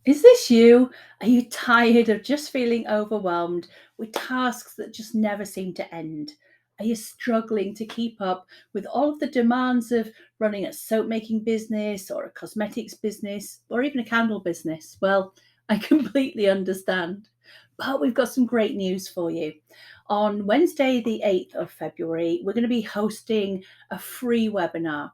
Is this you? Are you tired of just feeling overwhelmed with tasks that just never seem to end? Are you struggling to keep up with all of the demands of running a soap making business or a cosmetics business or even a candle business? Well, I completely understand. But we've got some great news for you. On Wednesday, the 8th of February, we're going to be hosting a free webinar.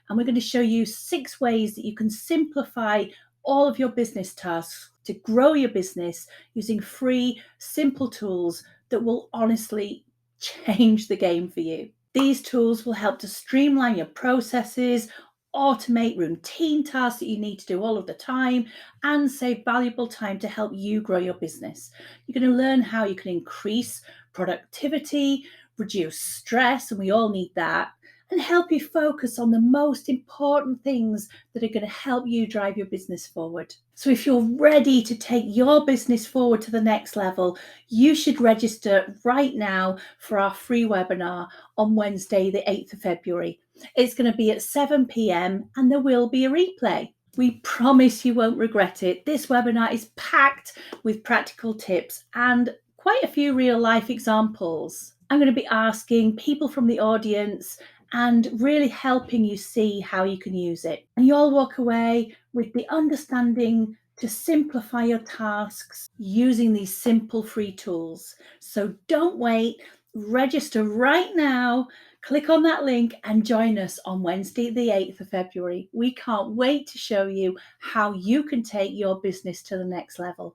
And we're going to show you 6 ways that you can simplify all of your business tasks to grow your business using free, simple tools that will honestly change the game for you. These tools will help to streamline your processes, automate routine tasks that you need to do all of the time, and save valuable time to help you grow your business. You're going to learn how you can increase productivity, reduce stress, and we all need that, and help you focus on the most important things that are going to help you drive your business forward. So, if you're ready to take your business forward to the next level, you should register right now for our free webinar on Wednesday, the 8th of February. It's going to be at 7 p.m. and there will be a replay. We promise you won't regret it. This webinar is packed with practical tips and quite a few real life examples. I'm going to be asking people from the audience and really helping you see how you can use it. And you'll walk away with the understanding to simplify your tasks using these simple free tools. So don't wait, register right now. Click on that link and join us on Wednesday, the 8th of February. We can't wait to show you how you can take your business to the next level.